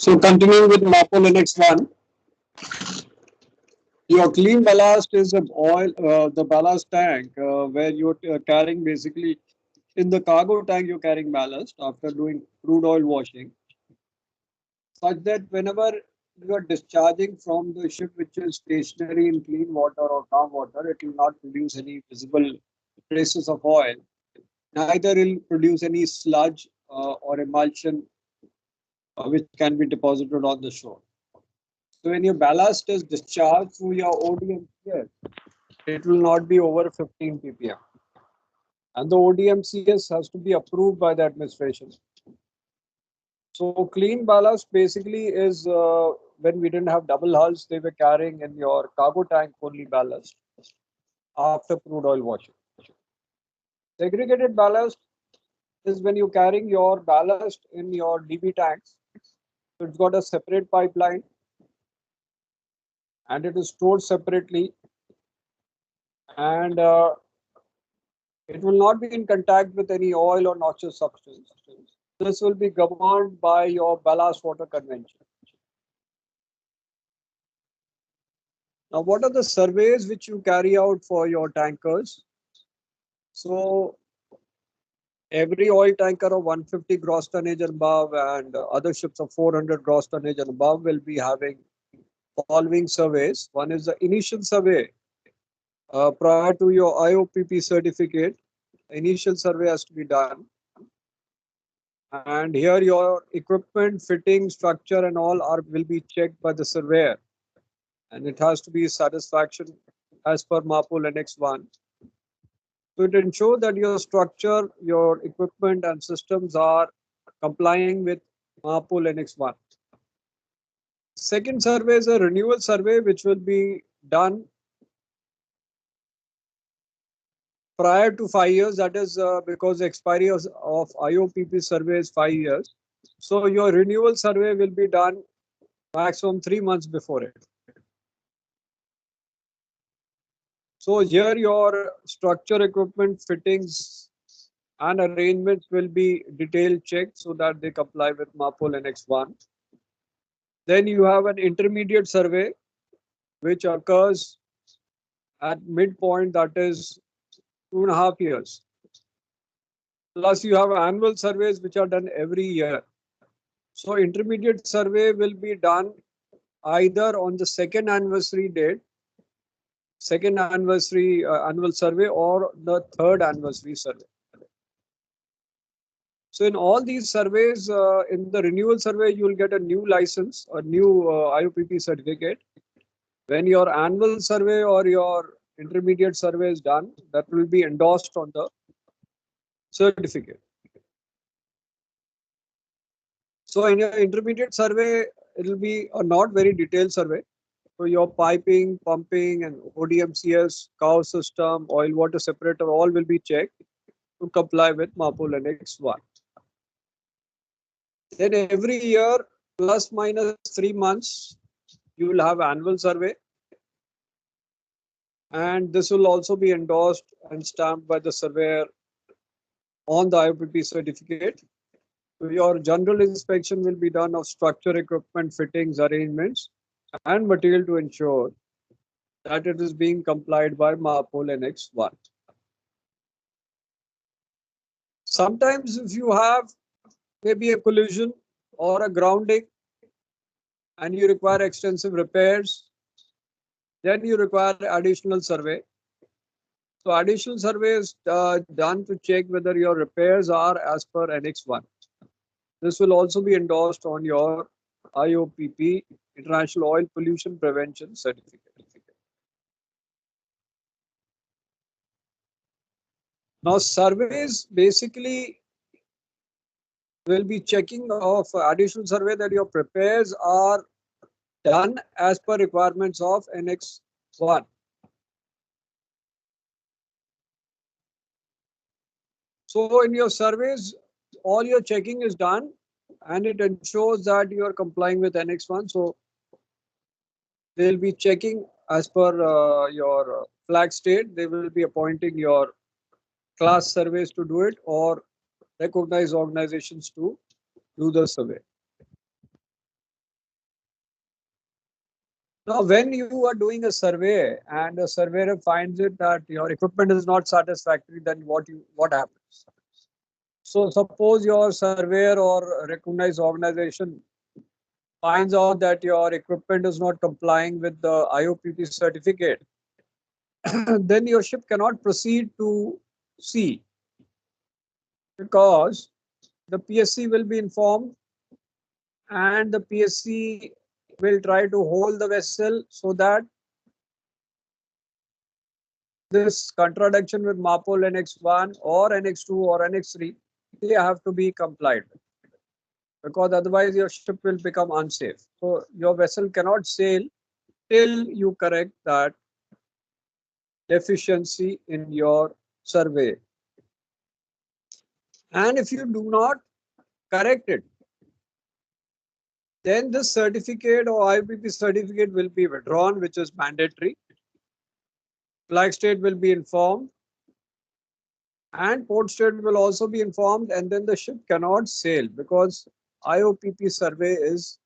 So continuing with MAPO Linux 1, your clean ballast is a oil, the ballast tank where you're carrying basically in the cargo tank you're carrying ballast after doing crude oil washing, such that whenever you are discharging from the ship which is stationary in clean water or calm water, it will not produce any visible traces of oil. Neither will produce any sludge or emulsion which can be deposited on the shore. So when your ballast is discharged through your ODMCS, it will not be over 15 ppm. And the ODMCS has to be approved by the administration. So clean ballast basically is when we didn't have double hulls, they were carrying in your cargo tank only ballast after crude oil washing. Segregated ballast is when you're carrying your ballast in your DB tanks. So it's got a separate pipeline and it is stored separately, and it will not be in contact with any oil or noxious substance. This will be governed by your ballast water convention. Now, what are the surveys which you carry out for your tankers? So, every oil tanker of 150 gross tonnage and above and other ships of 400 gross tonnage and above will be having following surveys. One is the initial survey prior to your IOPP certificate. Initial survey has to be done. And here your equipment, fitting, structure and all will be checked by the surveyor. And it has to be satisfaction as per MAPO Linux 1. So it ensures that your structure, your equipment and systems are complying with MAPO Linux 1. Second survey is a renewal survey which will be done prior to 5 years. That is because the expiry of IOPP survey is 5 years. So your renewal survey will be done maximum 3 months before it. So here your structure, equipment, fittings and arrangements will be detailed checked so that they comply with MAPO Linux 1. Then you have an intermediate survey which occurs at midpoint, that is 2.5 years. Plus you have annual surveys which are done every year. So intermediate survey will be done either on the second anniversary date, second anniversary annual survey, or the third anniversary survey. So in all these surveys, in the renewal survey, you will get a new license, a new IOPP certificate. When your annual survey or your intermediate survey is done, that will be endorsed on the certificate. So in your intermediate survey, it will be a not very detailed survey. So your piping, pumping and ODMCS, cow system, oil water separator, all will be checked to comply with MAPO Linux 1. Then every year, plus minus 3 months, you will have annual survey. And this will also be endorsed and stamped by the surveyor on the IOPP certificate. So your general inspection will be done of structure, equipment, fittings, arrangements, and material to ensure that it is being complied by MAPO Linux 1. Sometimes if you have maybe a collision or a grounding and you require extensive repairs, then you require additional survey. So additional survey is done to check whether your repairs are as per Annex 1. This will also be endorsed on your IOPP, International Oil Pollution Prevention Certificate. Now surveys basically will be checking of additional survey that your repairs are done as per requirements of Annex 1. So in your surveys, all your checking is done and it ensures that you are complying with Annex 1. So they will be checking as per your flag state. They will be appointing your class surveys to do it or recognized organizations to do the survey. Now, when you are doing a survey and a surveyor finds it that your equipment is not satisfactory, then what happens? So suppose your surveyor or recognized organization finds out that your equipment is not complying with the IOPP certificate, then your ship cannot proceed to sea because the PSC will be informed and the PSC will try to hold the vessel so that this contradiction with MAPOL NX1 or NX2 or NX3, they have to be complied with because otherwise your ship will become unsafe. So your vessel cannot sail till you correct that deficiency in your survey. And if you do not correct it, then the certificate or IPP certificate will be withdrawn, which is mandatory. Flag state will be informed and port state will also be informed, and then the ship cannot sail because IOPP survey is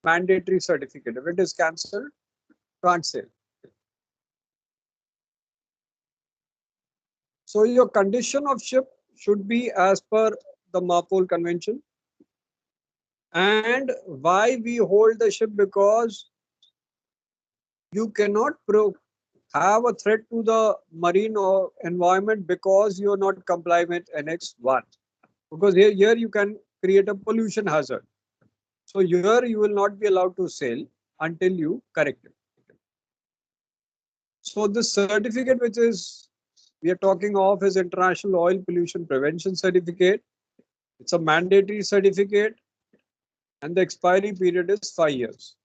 mandatory certificate. If it is cancelled, can't sail. So your condition of ship should be as per the MAPOL convention. And why we hold the ship? Because you cannot have a threat to the marine or environment because you are not complying with Annex 1. Because here you can create a pollution hazard. So here you will not be allowed to sail until you correct it. So this certificate which is we are talking of is International Oil Pollution Prevention Certificate. It's a mandatory certificate and the expiry period is 5 years.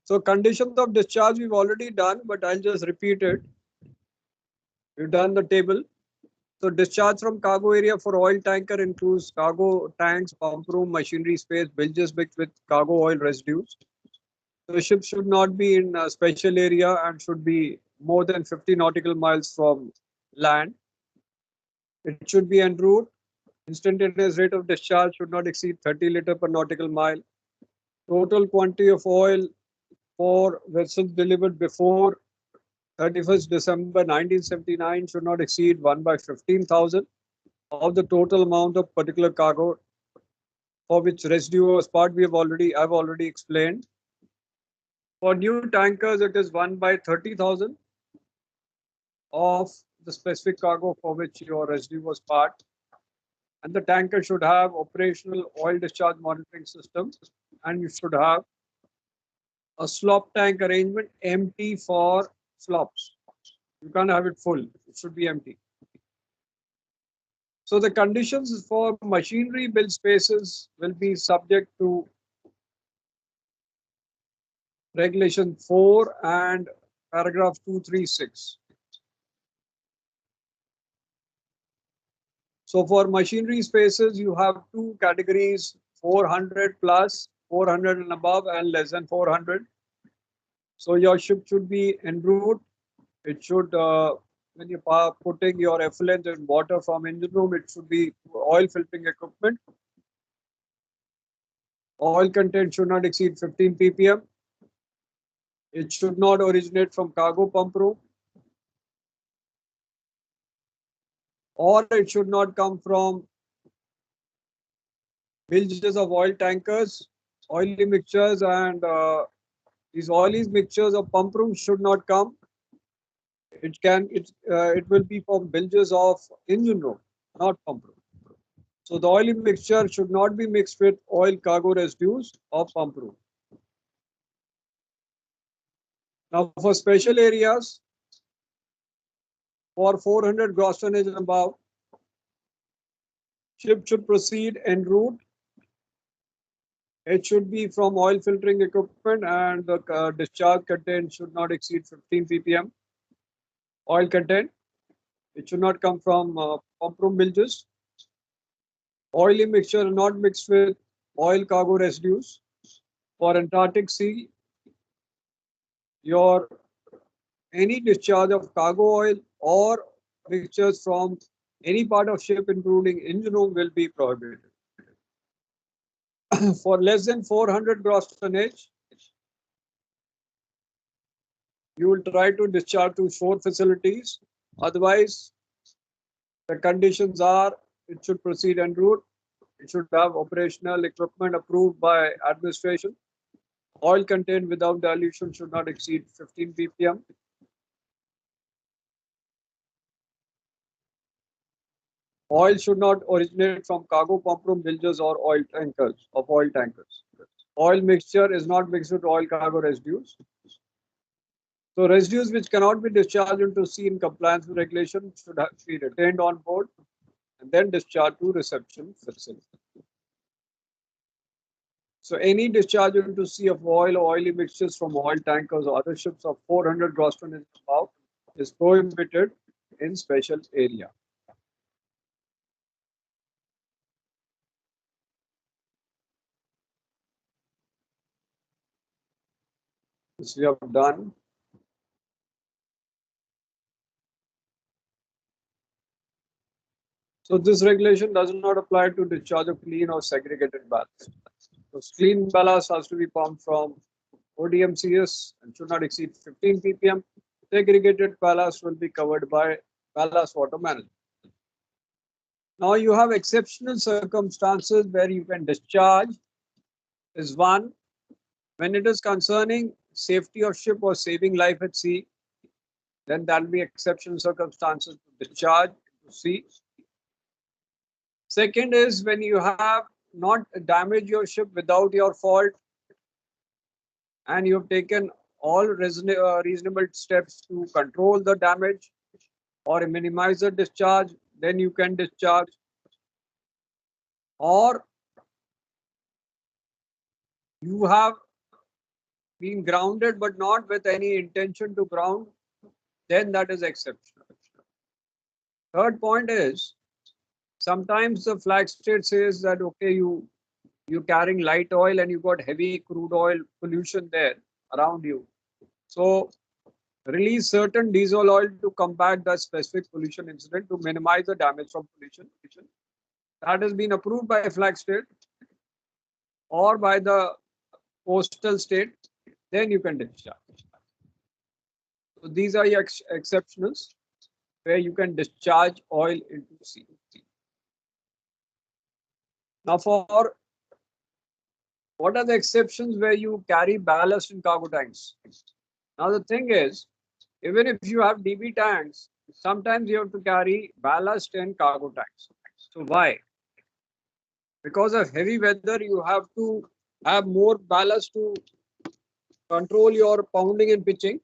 So conditions of discharge we've already done, but I'll just repeat it. We've done the table. So discharge from cargo area for oil tanker includes cargo tanks, pump room, machinery space, bilges mixed with cargo oil residues. The ship should not be in a special area and should be more than 50 nautical miles from land. It should be en route. Instantaneous rate of discharge should not exceed 30 liter per nautical mile. Total quantity of oil for vessels delivered before 31st December 1979 should not exceed 1 by 15,000 of the total amount of particular cargo for which residue was part. I've already explained. For new tankers, it is 1 by 30,000 of the specific cargo for which your residue was part. And the tanker should have operational oil discharge monitoring system, and you should have a slop tank arrangement empty for slops. You can't have it full, it should be empty. So the conditions for machinery build spaces will be subject to regulation 4 and paragraph 236. So for machinery spaces, you have two categories, 400 plus, 400 and above, and less than 400. So your ship should be en route. It should, when you are putting your effluent and water from engine room, it should be oil filtering equipment. Oil content should not exceed 15 ppm. It should not originate from cargo pump room. Or it should not come from bilges of oil tankers, oily mixtures, and these oily mixtures of pump room should not come. It will be from bilges of engine room, not pump room. So the oily mixture should not be mixed with oil cargo residues of pump room. Now for special areas, for 400 gross tonnage and above, ship should proceed en route. It should be from oil filtering equipment and the discharge content should not exceed 15 ppm. Oil content. It should not come from pump room bilges. Oily mixture not mixed with oil cargo residues. For Antarctic Sea, any discharge of cargo oil or mixtures from Any part of ship, including engine room, will be prohibited. For less than 400 gross tonnage, you will try to discharge to shore facilities. Otherwise, the conditions are it should proceed en route. It should have operational equipment approved by administration. Oil contained without dilution should not exceed 15 ppm. Oil should not originate from cargo pump room bilges or oil tankers of oil tankers. Oil mixture is not mixed with oil cargo residues. So residues which cannot be discharged into sea in compliance with regulation should be retained on board and then discharged to reception facility. So any discharge into sea of oil or oily mixtures from oil tankers or other ships of 400 gross tonnage above is prohibited in special area. This we have done. So this regulation does not apply to discharge of clean or segregated ballast. So clean ballast has to be pumped from ODMCS and should not exceed 15 ppm. Segregated ballast will be covered by ballast water management. Now you have exceptional circumstances where you can discharge is one, when it is concerning safety of ship or saving life at sea, then that will be exceptional circumstances to discharge to sea. Second is when you have not damaged your ship without your fault and you have taken all reasonable steps to control the damage or minimize the discharge, then you can discharge. Or you have been grounded but not with any intention to ground, then that is exceptional. Third point is sometimes the flag state says that okay, you're carrying light oil and you got heavy crude oil pollution there around you. So release certain diesel oil to combat the specific pollution incident to minimize the damage from pollution. That has been approved by flag state or by the coastal state, then you can discharge. So these are your exceptionals where you can discharge oil into sea. Now for what are the exceptions where you carry ballast in cargo tanks? Now the thing is, even if you have DB tanks, sometimes you have to carry ballast in cargo tanks. So why? Because of heavy weather, you have to have more ballast to control your pounding and pitching.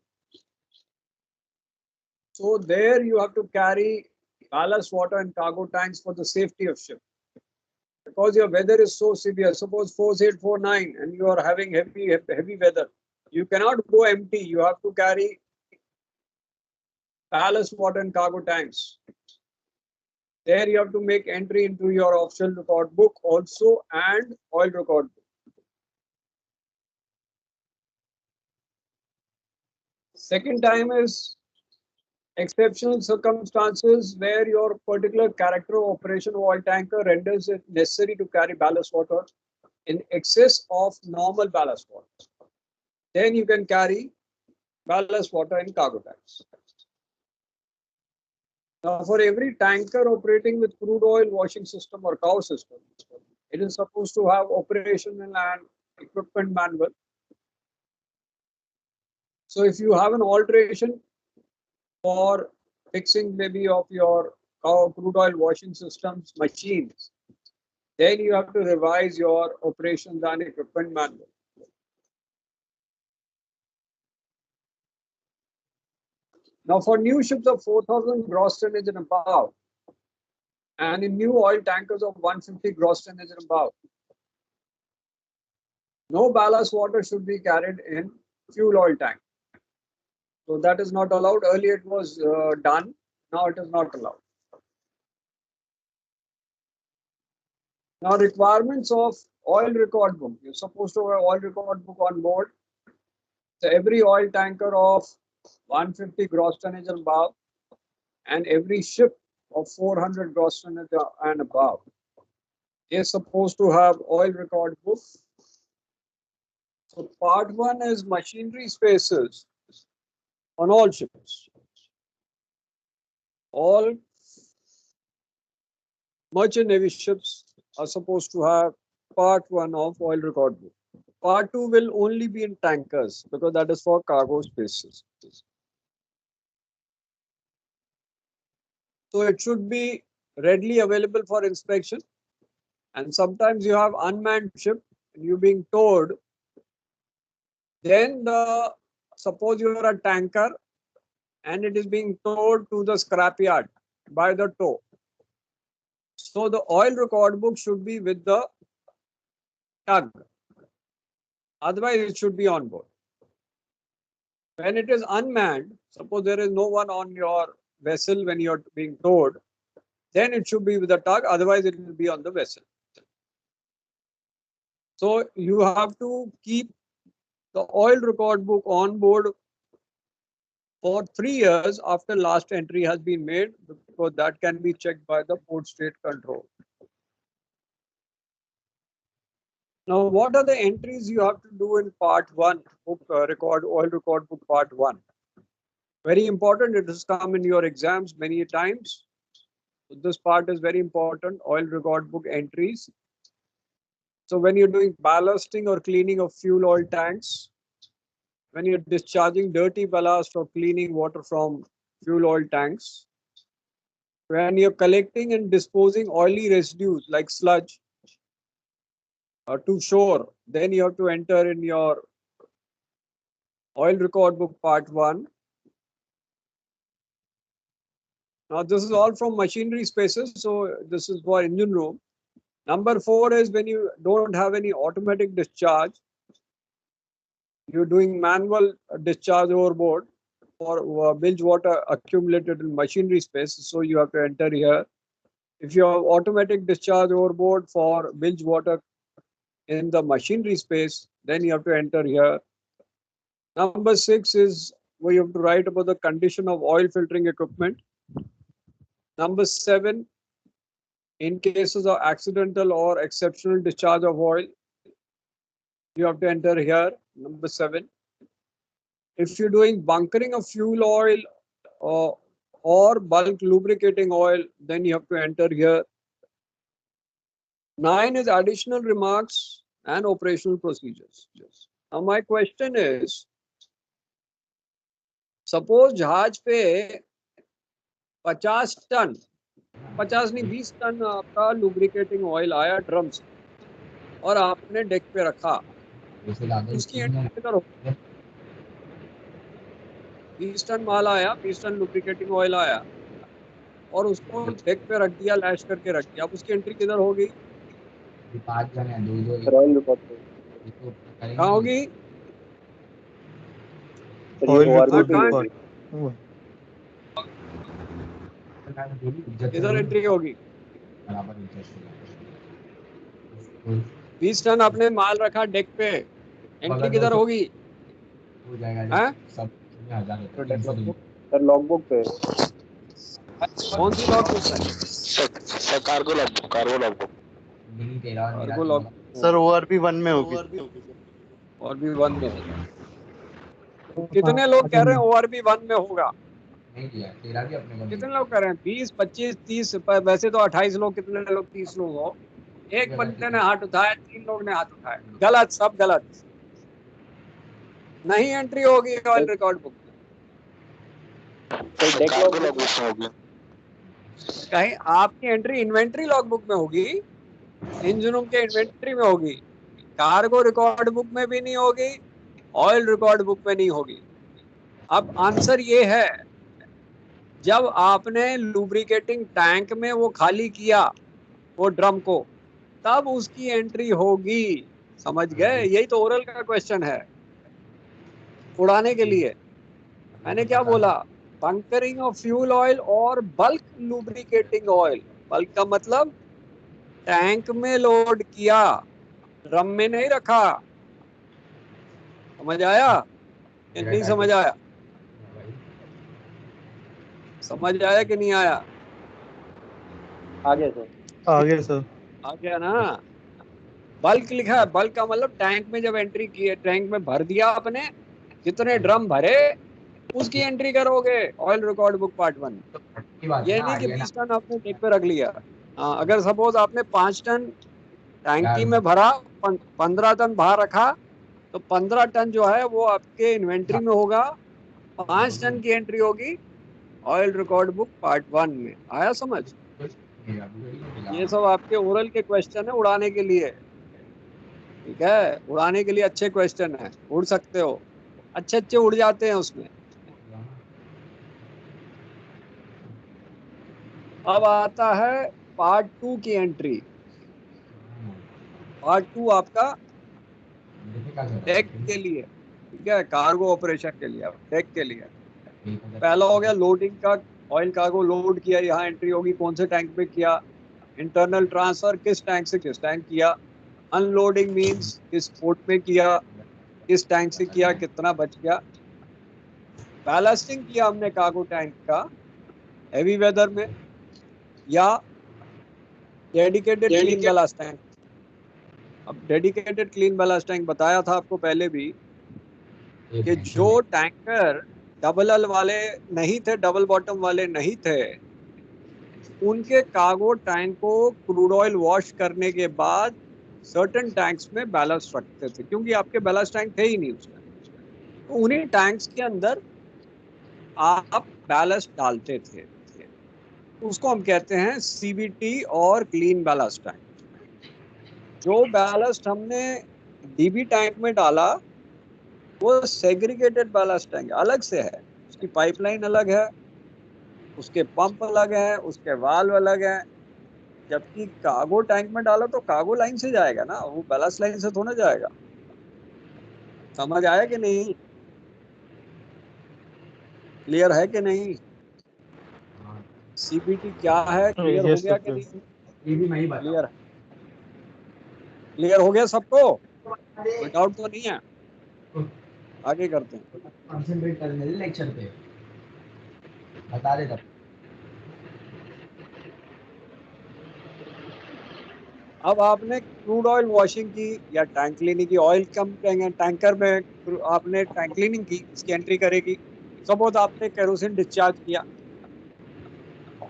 So there you have to carry ballast water in cargo tanks for the safety of ship. Because your weather is so severe, suppose 48, 49 and you are having heavy weather, you cannot go empty. You have to carry ballast water in cargo tanks. There you have to make entry into your official record book also and oil record book. Second time is exceptional circumstances where your particular character of operation of oil tanker renders it necessary to carry ballast water in excess of normal ballast water. Then you can carry ballast water in cargo tanks. Now, for every tanker operating with crude oil washing system or cow system, it is supposed to have operational and equipment manual. So if you have an alteration for fixing maybe of your crude oil washing systems machines, then you have to revise your operations and equipment manual. Now for new ships of 4,000 gross tonnage and above, and in new oil tankers of 150 gross tonnage and above, no ballast water should be carried in fuel oil tank. So that is not allowed. Earlier it was done. Now it is not allowed. Now requirements of oil record book. You're supposed to have oil record book on board. So every oil tanker of 150 gross tonnage and above and every ship of 400 gross ton and above is supposed to have oil record book. So part one is machinery spaces on all ships. All merchant navy ships are supposed to have part one of oil record book. Part two will only be in tankers because that is for cargo spaces. So it should be readily available for inspection. And sometimes you have unmanned ship and you being towed. Then suppose you are a tanker and it is being towed to the scrapyard by the tow. So the oil record book should be with the tug. Otherwise, it should be on board. When it is unmanned, suppose there is no one on your vessel when you're being towed, then it should be with the tug. Otherwise, it will be on the vessel. So you have to keep the oil record book on board for 3 years after last entry has been made, because that can be checked by the port state control. Now, what are the entries you have to do in part one, book record, oil record book part one? Very important, it has come in your exams many times. So this part is very important, oil record book entries. So when you're doing ballasting or cleaning of fuel oil tanks, when you're discharging dirty ballast or cleaning water from fuel oil tanks, when you're collecting and disposing oily residues like sludge to shore, then you have to enter in your oil record book part one. Now this is all from machinery spaces, so this is for engine room. Number 4 is when you don't have any automatic discharge, you're doing manual discharge overboard for bilge water accumulated in machinery space, so you have to enter here. If you have automatic discharge overboard for bilge water in the machinery space, then you have to enter here. Number 6 is where you have to write about the condition of oil filtering equipment. Number 7, in cases of accidental or exceptional discharge of oil, you have to enter here, number 7. If you're doing bunkering of fuel oil or bulk lubricating oil, then you have to enter here. 9 is additional remarks and operational procedures. Now my question is, suppose जहाज पे 50 ton 50 नहीं 20 ton आपका lubricating oil आया drum से और आपने deck पे रखा, उसकी एंट्री किधर हो? 20 टन माल आया, 20 टन लुब्रिकेटिंग ऑयल आया और उसको डेक पे रख दिया, लैश करके रख दिया, अब उसकी एंट्री किधर होगी? 5 जन है, 2 कहाँ होगी? किधर एंट्री होगी? 20 टन आपने माल रखा डेक पे, एंट्री किधर होगी? हो जाएगा सब सर लॉगबुक पे। कौन सी लॉगबुक है? Sir cargo logbook, cargo logbook. Cargo log sir ORP 1 में होगी। ORP 1 में होगा। कितने लोग कह रहे हैं ORP 1 में होगा? नहीं दिया, तेरा भी अपने को कितने लोग कह रहे हैं? 20, 25, 30, वैसे तो 28 लोग, कितने लोग? 30 लोग हो। एक बंदे ने हाथ उठाया, 3 लोग ने हाथ उठाया। गलत, सब गलत। नहीं एंट्री होगी ऑयल रिकॉर्ड बुक में, कहीं आपकी एंट्री इन्वेंट्री लॉग बुक में होगी, इंजनों के इन्वेंट्री में होगी, कार्गो रिकॉर्ड बुक में भी नहीं होगी, ऑयल रिकॉर्ड बुक में नहीं होगी। अब आंसर ये है, जब आपने लुब्रिकेटिंग टैंक में वो खाली किया वो ड्रम को, तब उसकी एंट्री होगी। समझ गए? यही तो ओरल का क्वेश्चन है, उड़ाने के लिए। मैंने क्या बोला? बंकरिंग ऑफ फ्यूल ऑयल और बल्क लुब्रिकेटिंग ऑयल। बल्क का मतलब टैंक में लोड किया, ड्रम में नहीं रखा। समझ आया कि नहीं समझ आया? समझ आया कि नहीं आया? आगे सर, आगे सर। आ गया ना। बल्क लिखा है, बल्क का मतलब टैंक में जब एंट्री की है, टैंक में भर दिया आपने, जितने ड्रम भरे उसकी एंट्री करोगे ऑयल रिकॉर्ड बुक पार्ट 1। तो की बात है ये ना, नहीं कि आगे ना 20 टन आपने डेक पे रख लिया। हाँ, अगर सपोज आपने 5 टन टैंकी यार। में भरा, 15 टन बाहर रखा, तो 15 टन जो है वो आपके इन्वेंट्री में होगा, 5 टन की एंट्री होगी ऑयल रिकॉर्ड बुक पार्ट 1 में। आया समझ? ये सब आपके ओरल के क्वेश्चन है उड़ाने के लिए, ठीक है, उड़ाने के लिए अच्छे क्वेश्चन है, उड़ सकते हो, अच्छे अच्छे उड़ जाते हैं उसमें। अब आता है पार्ट 2 की एंट्री। पार्ट 2 आपका डेक के लिए, ठीक है, कार्गो ऑपरेशन के लिए, डेक के लिए। पहला हो गया लोडिंग का, ऑयल कार्गो लोड किया, यहाँ एंट्री होगी कौन से टैंक में किया, इंटरनल ट्रांसफर किस टैंक से किस टैंक किया, अनलोडिंग मींस किस पोर्ट में किया, किस टैंक से किया, कितना बच गया, बैलास्टिंग किया हमने कार्गो टैंक का हैवी वेदर में, या डेडिकेटेड क्लीन बैलास्ट टैंक। अब डेडिकेटेड क्लीन बैलास्ट टैंक बताया था आपको पहले भी कि जो टैंकर डबल एल वाले नहीं थे, डबल बॉटम वाले नहीं थे, उनके कार्गो टैंक को क्रूड ऑयल वॉश करने के बाद सर्टेन टैंक्स में बैलेंस रखते थे, क्योंकि आपके बैलेंस टैंक थे ही नहीं उसमें, तो उन्हीं टैंक्स के अंदर आप बैलेंस डालते थे। उसको हम कहते हैं सीबीटी और क्लीन बैलेंस टैंक। जो बैलेंस हमने डीबी टैंक में डाला वो सेग्रीगेटेड बैलेंस टैंक अलग से है, उसकी पाइपलाइन अलग है, उसके पंप अलग है, उसके वाल्व अलग है। जबकि कार्गो टैंक में डाला तो कार्गो लाइन से जाएगा ना, वो बैलेंस लाइन से थोड़ा जाएगा। समझ आया कि नहीं? क्लियर है कि नहीं? सीबीटी क्या है, क्लियर हो यस गया कि सर। नहीं? ये भी मैं ही बताऊं। क्लियर, क्लियर हो गया सबको? कोई डाउट तो नहीं है? आगे करते हैं। कंसंट्रेट करने दे लेक्चर पे, बता दे तब। अब आपने क्रूड ऑयल वॉशिंग की या टैंक क्लीनिंग की, ऑयल कम टैंकर में आपने टैंक क्लीनिंग की, इसकी एंट्री करेगी। सपोज आपने केरोसिन डिस्चार्ज किया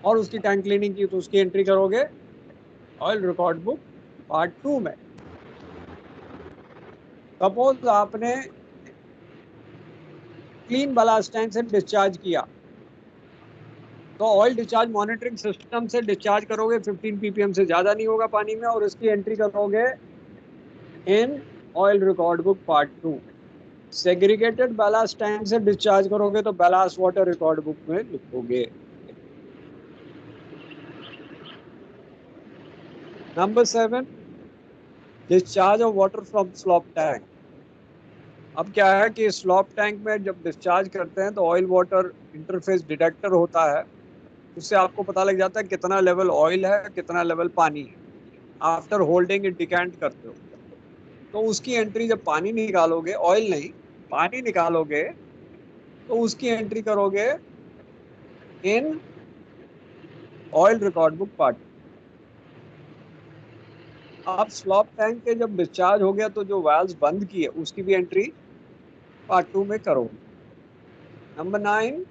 और उसकी टैंक क्लीनिंग की, तो उसकी एंट्री करोगे ऑयल रिकॉर्ड बुक पार्ट 2 में। सपोज आपने क्लीन बलास्ट टैंक से डिस्चार्ज किया, तो ऑयल डिस्चार्ज मॉनिटरिंग सिस्टम से डिस्चार्ज करोगे, 15 ppm से ज्यादा नहीं होगा पानी में, और इसकी एंट्री करोगे in oil record book part 2। Segregated ballast tank से डिस्चार्ज करोगे तो बैलास्ट वाटर रिकॉर्ड बुक में लिखोगे। Number 7, discharge of water from slope tank. अब क्या है कि स्लॉप टैंक में जब डिस्चार्ज करते हैं तो ऑयल वाटर इंटरफेस डिटेक्टर होता है, उससे आपको पता लग जाता है कितना लेवल ऑयल है, कितना लेवल पानी है। आफ्टर होल्डिंग इट डिकैंट करते हो, तो उसकी एंट्री जब पानी निकालोगे, ऑयल नहीं पानी निकालोगे, तो उसकी एंट्री करोगे in oil record book part. अब स्लॉप टैंक के जब डिस्चार्ज हो गया तो जो वाल्व्स बंद किए उसकी भी एंट्री पार्ट 2 में करोगे। Number 9,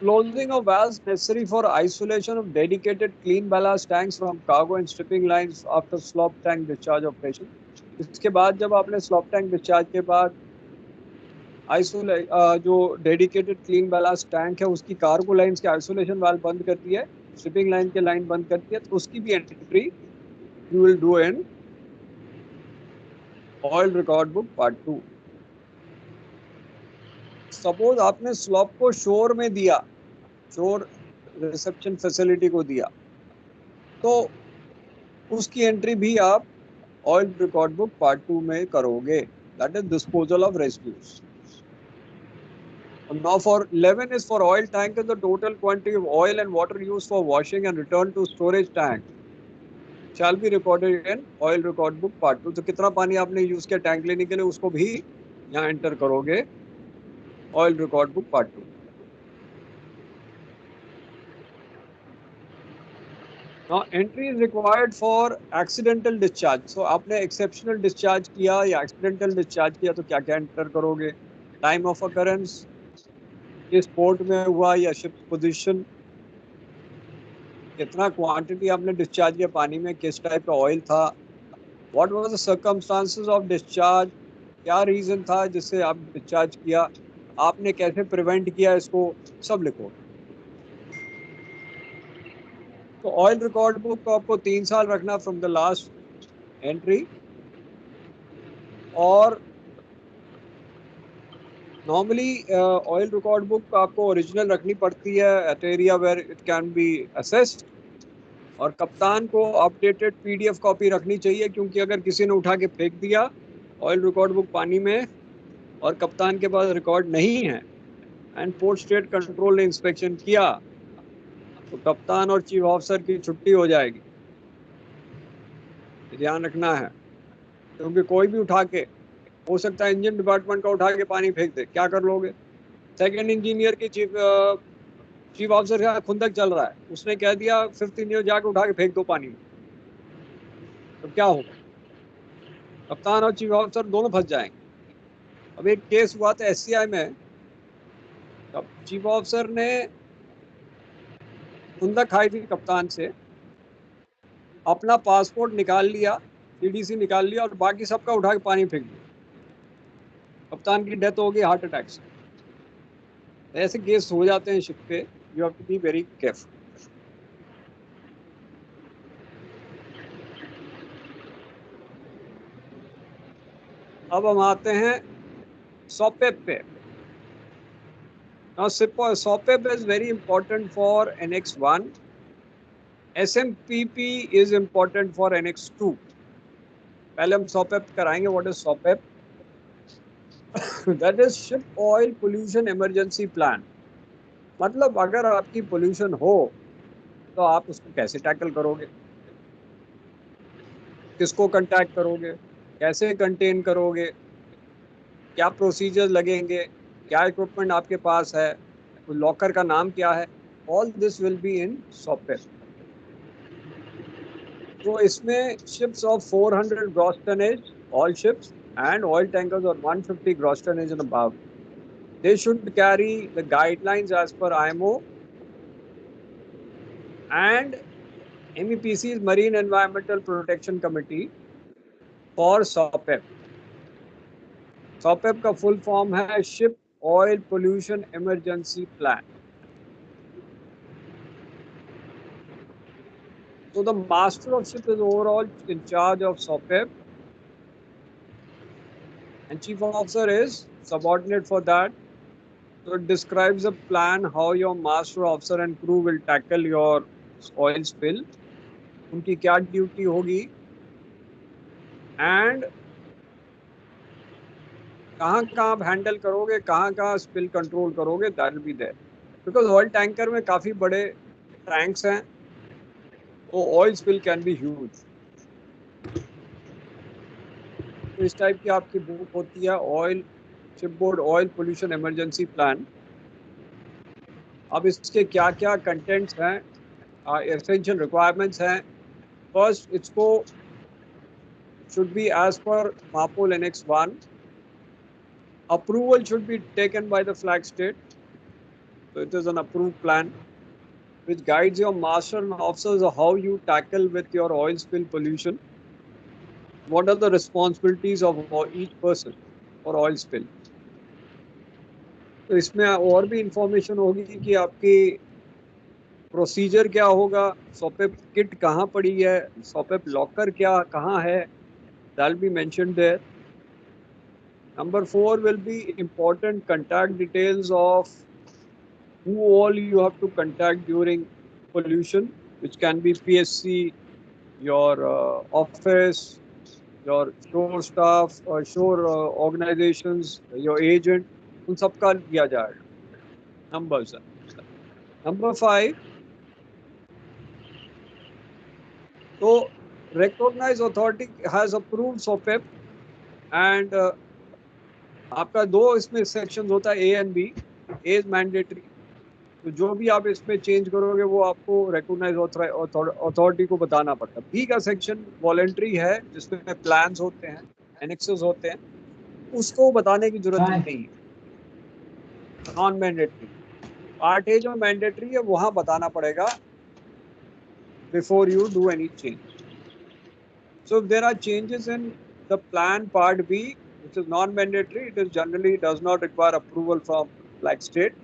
closing of valves necessary for isolation of dedicated clean ballast tanks from cargo and shipping lines after slop tank discharge operation। इसके बाद जब आपने स्लॉप टैंक डिस्चार्ज के बाद आइसोलेट जो डेडिकेटेड क्लीन बैलास्ट टैंक है उसकी कार्गो लाइंस के आइसोलेशन वाल्व बंद कर दिया है, शिपिंग लाइन के लाइन बंद कर दिया, तो उसकी भी entry you will do in oil record book part 2। Suppose आपने स्लॉप को शोर में दिया, शोर रिसेप्शन फैसिलिटी को दिया, तो उसकी एंट्री भी आप ऑयल रिकॉर्ड बुक पार्ट 2 में करोगे, that is disposal of residues. Now for 11 is for oil tank is the total quantity of oil and water used for washing and return to storage tank shall be recorded in oil record book part 2। तो कितना पानी आपने use किया tank लेने के लिए उसको भी यहाँ एंटर करोगे oil record book part 2। Now entry is required for accidental discharge. So आपने exceptional discharge किया या accidental discharge किया तो क्या क्या enter करोगे? Time of occurrence, किस पोर्ट में हुआ या शिप पोजीशन, कितना क्वांटिटी आपने डिस्चार्ज किया पानी में, किस टाइप का ऑयल था, what was the circumstances of discharge, क्या रीजन था जिससे आप डिस्चार्ज किया, आपने कैसे प्रिवेंट किया, इसको सब लिखो। तो ऑयल रिकॉर्ड बुक को आपको 3 साल रखना फ्रॉम द लास्ट एंट्री, और नॉर्मली ऑयल रिकॉर्ड बुक आपको ओरिजिनल रखनी पड़ती है at area where it can be assessed, और कप्तान को अपडेटेड पीडीएफ कॉपी रखनी चाहिए, क्योंकि अगर किसी ने उठा के फेंक दिया ऑयल रिकॉर्ड बुक पानी में और कप्तान के पास रिकॉर्ड नहीं है एंड पोर्ट स्टेट कंट्रोल ने इंस्पेक्शन किया तो कप्तान और चीफ ऑफिसर की छुट्टी हो जाएगी, ध्यान रखना है। क्योंकि कोई भी उठा के, हो सकता है इंजन डिपार्टमेंट का उठा के पानी फेंक दे, क्या कर लोगे? सेकंड इंजीनियर की चीफ ऑफिसर का खुंदक चल रहा है, उसने कह दिया फिफ्थ इंजीनियर जाके उठा के फेंक दो पानी में, तो क्या होगा? कप्तान और चीफ ऑफिसर दोनों फंस जाएंगे। अब एक केस हुआ था एससीआई में, तब चीफ ऑफिसर ने खुंदक खाई थी कप्तान से, अपना पासपोर्ट निकाल लिया, सीडीसी निकाल लिया और बाकी सबका उठा के पानी फेंक दिया, कप्तान की डेथ हो गई हार्ट अटैक से। ऐसे केस हो जाते हैं शिप पे, you have to be very careful. अब हम आते हैं SOPEP पे। Now SOPEP is very important for Annex 1. SMPP is important for Annex 2. पहले हम SOPEP कराएंगे। What is SOPEP? That is Ship Oil Pollution Emergency Plan. मतलब अगर आपकी पोल्यूशन हो तो आप उसको कैसे टैकल करोगे, किसको कंटैक्ट करोगे, कैसे कंटेन करोगे, क्या प्रोसीजर लगेंगे, क्या इक्विपमेंट आपके पास है, लॉकर का नाम क्या है, all this will be in SOPEP। तो इसमें ships of 400 gross tonnage, all ships and oil tankers or 150 gross tonnage and above, they should carry the guidelines as per IMO and MEPC's Marine Environmental Protection Committee for SOPEP. SOPEP का full form है Ship Oil Pollution Emergency Plan. So the master of ship is overall in charge of SOPEP, and chief officer is subordinate for that. So it describes a plan how your master officer and crew will tackle your oil spill, उनकी क्या duty होगी and कहाँ कहाँ आप handle करोगे, कहाँ कहाँ spill control करोगे, that will be there. Because oil tanker में काफ़ी बड़े टैंक्स हैं, तो oil spill can be huge. तो इस टाइप की आपकी बुक होती है oil ship board oil pollution emergency plan. अब इसके क्या क्या कंटेंट्स हैं, एसेंशियल रिक्वायरमेंट्स हैं। फर्स्ट, इसको should be as per MAPOL Annex 1. Approval should be taken by the flag state. So it is an approved plan which guides your master and officers of how you tackle with your oil spill pollution. What are the responsibilities of each person for oil spill? तो इसमें और भी information होगी कि आपकी procedure क्या होगा, SOPEP kit कहाँ पड़ी है, SOPEP लॉकर क्या कहाँ है, that will be mentioned there. Number 4 will be important contact details of who all you have to contact during pollution, which can be PSC, your office, your shore staff, or shore organizations, your agent, उन सबका दिया जाएगा numbers. Number 5, so recognized authority has approved SOPEP and आपका दो इसमें section होता है A and B. A is mandatory, तो जो भी आप इसमें चेंज करोगे वो आपको रिकॉग्नाइज अथॉरिटी को बताना पड़ता है। बी का सेक्शन वॉलेंट्री है, जिसमें प्लान्स होते हैं, एनेक्सेस होते हैं, उसको बताने की जरूरत नहीं है। Non mandatory. पार्ट ए जो मैंडेटरी है वहां बताना पड़ेगा before you do any change. So if there are changes in the plan part B, which is non-mandatory, it is generally does not require approval from flag state,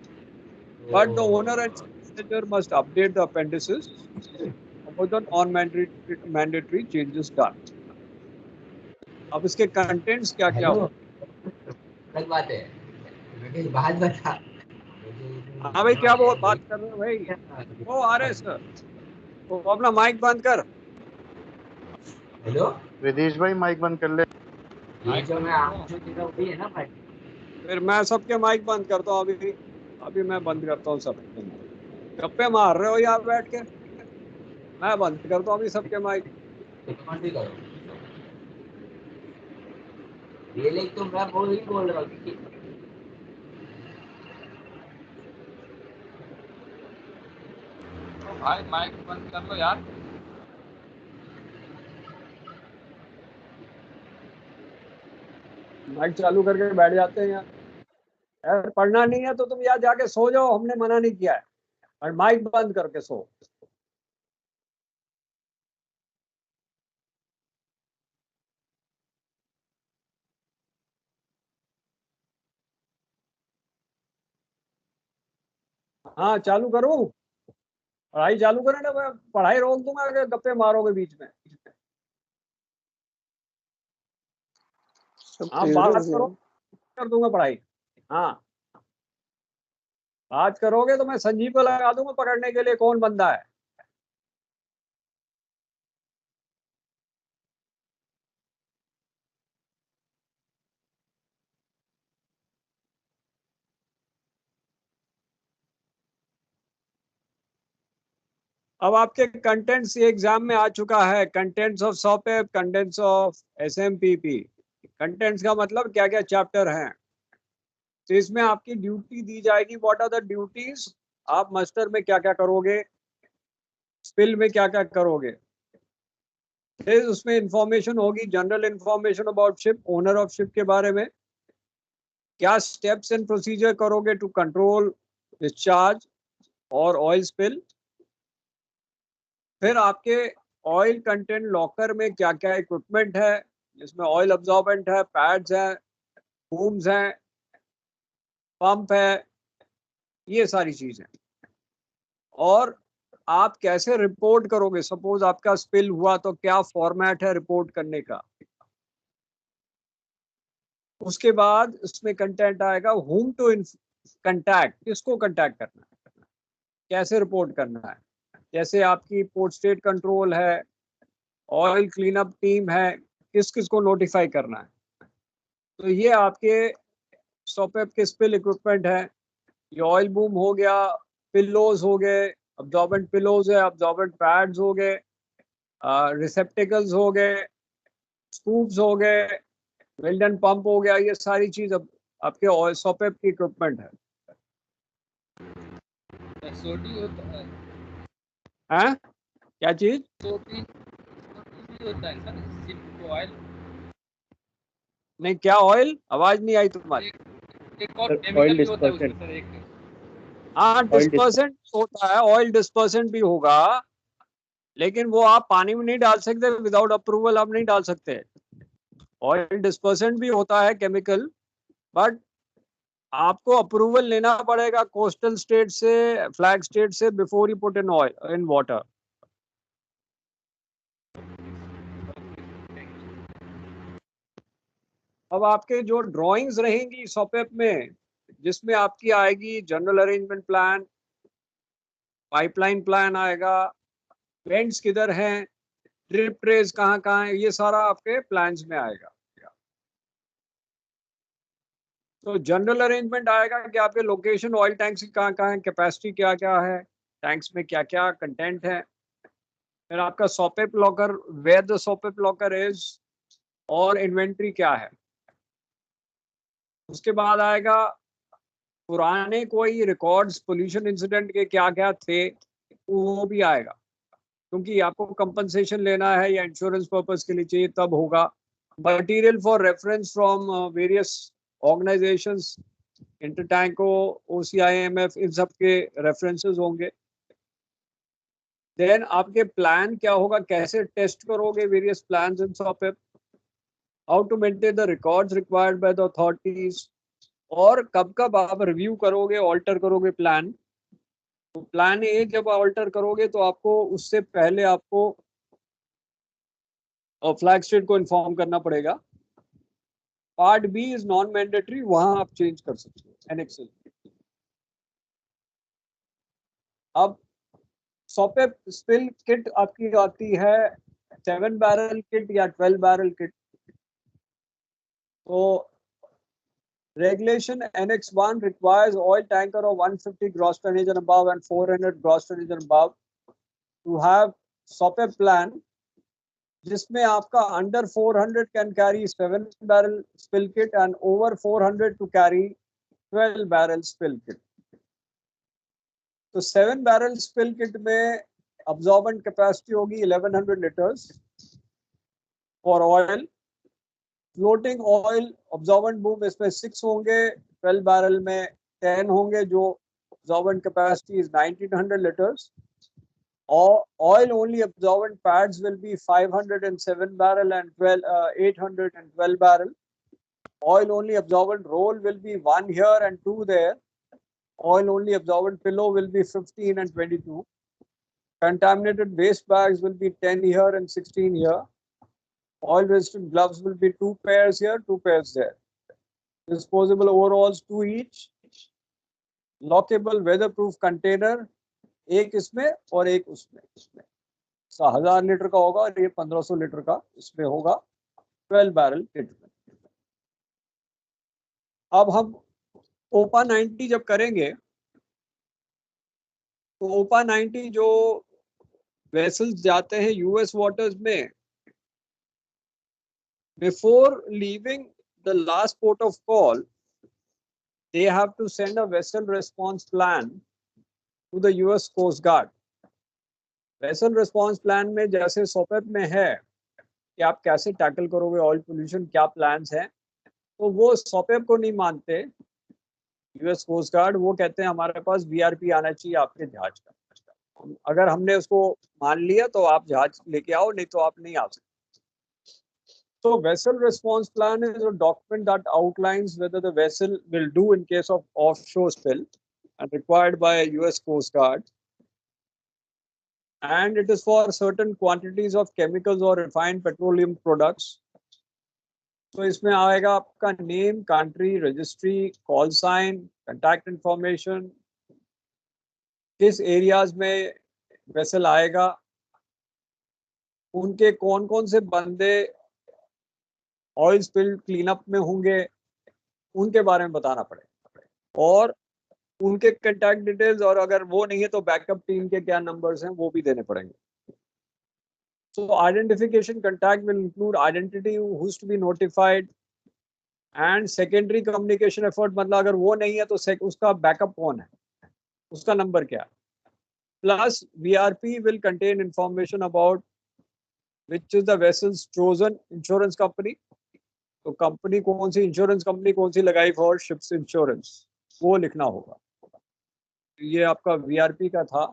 but the owner and manager must update the appendices about the non-mandatory changes done. अब इसके contents क्या क्या hello, होते अलग बात है, मुझे बात बता। हैं? हाँ भाई, क्या वो बात कर रहे हो भाई? ओ RS, तो अपना माइक बंद कर। हेलो, विदेश भाई माइक बंद कर ले। ये जो मैं आपको दे रहा हूँ वही है ना भाई? फिर मैं सबके माइक बंद करता हूँ अभी। अभी मैं बंद करता हूँ सबके माइक। गप्पे मार रहे हो यहाँ बैठ के? मैं बंद करता हूँ अभी सबके माइक। कमेंट भी करो। ये लेक तो मैं बोल ही बोल रहा हूँ कि भाई माइक बंद कर लो यार। माइक चालू करके बैठ जाते हैं यार। यार पढ़ना नहीं है तो तुम यहाँ जाके सो जाओ, हमने मना नहीं किया है, और माइक बंद करके सो। हाँ चालू करो, पढ़ाई चालू करें ना, मैं पढ़ाई रोक दूंगा अगर गप्पे मारोगे बीच में। हाँ बात करो, कर दूंगा पढ़ाई। हाँ बात करोगे तो मैं संजीव को लगा दूंगा पकड़ने के लिए कौन बंदा है। अब आपके कंटेंट्स ये एग्जाम में आ चुका है, contents of SOPEP, contents of SMPP. Contents का मतलब क्या क्या चैप्टर हैं, तो इसमें आपकी ड्यूटी दी जाएगी। व्हाट आर द ड्यूटीज, आप मास्टर में क्या क्या करोगे, स्पिल में क्या क्या करोगे। फिर उसमें इंफॉर्मेशन होगी, general information about ship, owner of ship के बारे में, क्या स्टेप्स एंड प्रोसीजर करोगे टू कंट्रोल डिस्चार्ज और ऑयल स्पिल। फिर आपके ऑयल कंटेंट लॉकर में क्या क्या इक्विपमेंट है, जिसमें ऑयल अब्जॉर्बेंट है, पैड्स हैं, बूम्स हैं, पंप है, ये सारी चीजें। और आप कैसे रिपोर्ट करोगे, सपोज आपका स्पिल हुआ तो क्या फॉर्मेट है रिपोर्ट करने का। उसके बाद उसमें कंटेंट आएगा हुम टू कंटैक्ट, किसको कंटैक्ट करना है, कैसे रिपोर्ट करना है। जैसे आपकी पोर्ट स्टेट कंट्रोल है, ऑयल क्लीन अप टीम है, किस किस को नोटिफाई करना है। तो ये आपके सॉपेप के स्पिल इक्विपमेंट है। ये ऑयल बूम हो गया, पिल्लोज हो गए, अब्जॉर्बेंट पिल्लोज है, अब्जॉर्बेंट पैड्स हो गए, रिसेप्टिकल्स हो गए, स्कूप्स हो गए, वेल्डन पंप हो गया। ये सारी चीज अब आपके ऑयल सॉपेप की इक्विपमेंट है। सोटी होता है, हैं? क्या चीज? सोटी भी होता है सर, शिप ऑयल। नहीं, क्या ऑयल? आवाज नहीं आई तुम्हारी। एक और केमिकल भी होता है उसमें सर, एक हाँ डिस्पर्सेंट होता है, ऑयल डिस्पर्सेंट भी होगा, लेकिन वो आप पानी में नहीं डाल सकते, विदाउट अप्रूवल आप नहीं डाल सकते। ऑयल डिस्पर्सेंट भी होता है केमिकल, बट आपको अप्रूवल लेना पड़ेगा कोस्टल स्टेट से, फ्लैग स्टेट से, before you put in oil in water. अब आपके जो ड्राइंग्स रहेंगी सॉपेप में, जिसमें आपकी आएगी general arrangement plan, pipeline plan आएगा, वेंट्स किधर हैं, ड्रिप ट्रेस कहाँ कहाँ है, ये सारा आपके प्लान्स में आएगा। तो जनरल अरेंजमेंट आएगा कि आपके लोकेशन ऑयल टैंक्स कहाँ कहाँ है, कैपेसिटी क्या क्या है, टैंक्स में क्या क्या कंटेंट है। फिर आपका SOPEP locker, where the SOPEP locker is, और इन्वेंट्री क्या है। उसके बाद आएगा पुराने कोई रिकॉर्ड्स पोल्यूशन इंसिडेंट के क्या क्या थे वो भी आएगा, क्योंकि आपको कंपनसेशन लेना है या इंश्योरेंस पर्पस के लिए चाहिए तब होगा। Material for reference from various organisations, Intertanko, OCIMF, इन सब के रेफरेंसेस होंगे। देन आपके प्लान क्या होगा, कैसे टेस्ट करोगे various plans in SOPEP, how to maintain the records required by the authorities, और कब कब आप रिव्यू करोगे, ऑल्टर करोगे प्लान। तो प्लान ए जब ऑल्टर करोगे तो आपको उससे पहले आपको फ्लैग स्टेट को इन्फॉर्म करना पड़ेगा। Part B is non mandatory, वहां आप चेंज कर सकते हो एनेक्सल। अब SOPEP स्पिल किट आपकी आती है 7 बैरल किट या 12 बैरल किट। तो regulation Annex 1 requires oil tanker of 150 gross tonnage and above and 400 gross tonnage and above to have SOPEP plan, जिसमें आपका under 400 can carry 7 barrel spill kit and over 400 to carry 12 barrel spill kit. तो 7 barrel spill kit में absorbent capacity होगी 1100 liters for oil. Floating oil absorbent boom इसमें 6 होंगे, 12 barrel में 10 होंगे, जो ऑब्जॉर्वेंट कैपेसिटी इज 1900 लीटर्स। और oil only absorbent pads will be 507 barrel and 812 barrel. Oil only absorbent roll will be 1 here and 2 there. Oil only absorbent pillow will be 15 and 22. Contaminated waste bags will be 10 here and 16 here. Oil resistant gloves will be 2 pairs here, 2 pairs there. Disposable overalls 2 each. Lockable weatherproof container एक इसमें और एक उसमें। 1000 litre का होगा और ये 1500 litre का इसमें होगा 12 बैरल किट में। अब हम OPA 90 जब करेंगे तो OPA 90 जो वेसल्स जाते हैं US वाटर्स में, before leaving the last port of call, they have to send a vessel response plan to the US Coast Guard. Vessel response plan में जैसे SOPEP में है कि आप कैसे टैकल करोगे ऑयल पोल्यूशन, क्या प्लान्स हैं, तो वो SOPEP को नहीं मानते US कोस्ट गार्ड। वो कहते हैं हमारे पास VRP आना चाहिए आपके जहाज का। अगर हमने उसको मान लिया तो आप जहाज लेके आओ, नहीं तो आप नहीं आ सकते। So vessel response plan is a document that outlines whether the vessel will do in case of offshore spill and required by US Coast Guard. And it is for certain quantities of chemicals or refined petroleum products. So इसमें आएगा आपका name, country, registry, call sign, contact information, किस areas में vessel आएगा, उनके कौन कौन से बंदे ऑयल स्पिल क्लीनअप में होंगे, उनके बारे में बताना पड़ेगा, और उनके कंटैक्ट डिटेल्स, और अगर वो नहीं है तो बैकअप टीम के क्या नंबर्स हैं वो भी देने पड़ेंगे। So identification contact will include identity, who's to be notified, and secondary communication effort, मतलब अगर वो नहीं है तो उसका बैकअप कौन है, उसका नंबर क्या है। Plus VRP will contain information about which is the vessel's chosen insurance company. तो कंपनी कौन सी, इंश्योरेंस कंपनी कौन सी लगाई फॉर शिप्स इंश्योरेंस, वो लिखना होगा। ये आपका VRP का था।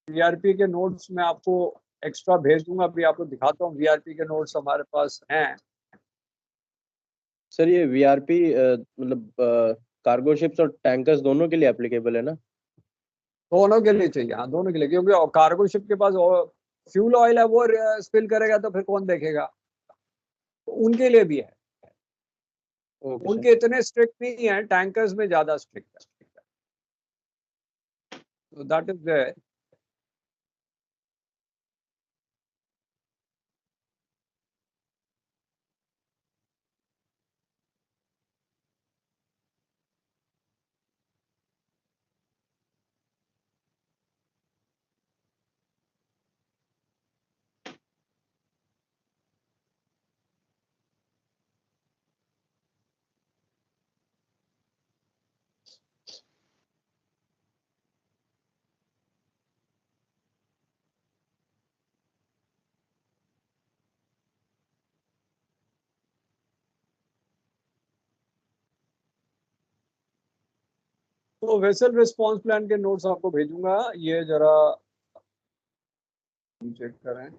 VRP के नोट्स मैं आपको एक्स्ट्रा भेज दूंगा, अभी आपको दिखाता हूँ। VRP के नोट्स हमारे पास हैं। सर ये VRP मतलब कार्गो शिप्स और टैंकर्स दोनों के लिए एप्लीकेबल है ना? दोनों के लिए चाहिए, हाँ दोनों के लिए, क्योंकि कार्गो शिप के पास फ्यूल ऑयल है, वो स्पिल करेगा तो फिर कौन देखेगा, तो उनके लिए भी है। उनके इतने स्ट्रिक्ट नहीं है, टैंकर्स में ज्यादा स्ट्रिक्ट है। तो दैट इज देयर। तो वेसल रिस्पॉन्स प्लान के नोट्स आपको भेजूंगा, ये जरा चेक करें।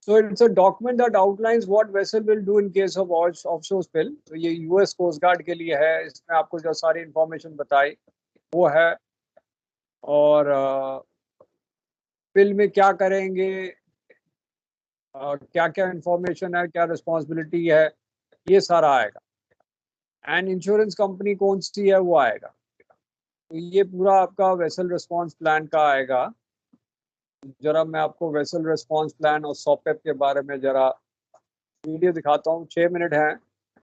So it's a document that outlines what vessel will do in case of offshore spill. तो ये यूएस कोस्ट गार्ड के लिए है, इसमें आपको जो सारी इंफॉर्मेशन बताई वो है, और स्पिल में क्या करेंगे, क्या क्या इंफॉर्मेशन है, क्या रिस्पॉन्सिबिलिटी है, ये सारा आएगा। एंड इंश्योरेंस कंपनी कौन सी है वो आएगा। तो ये पूरा आपका वेसल रिस्पॉन्स प्लान का आएगा। जरा मैं आपको वेसल रिस्पॉन्स प्लान और सॉपेप के बारे में जरा वीडियो दिखाता हूँ, 6 मिनट है।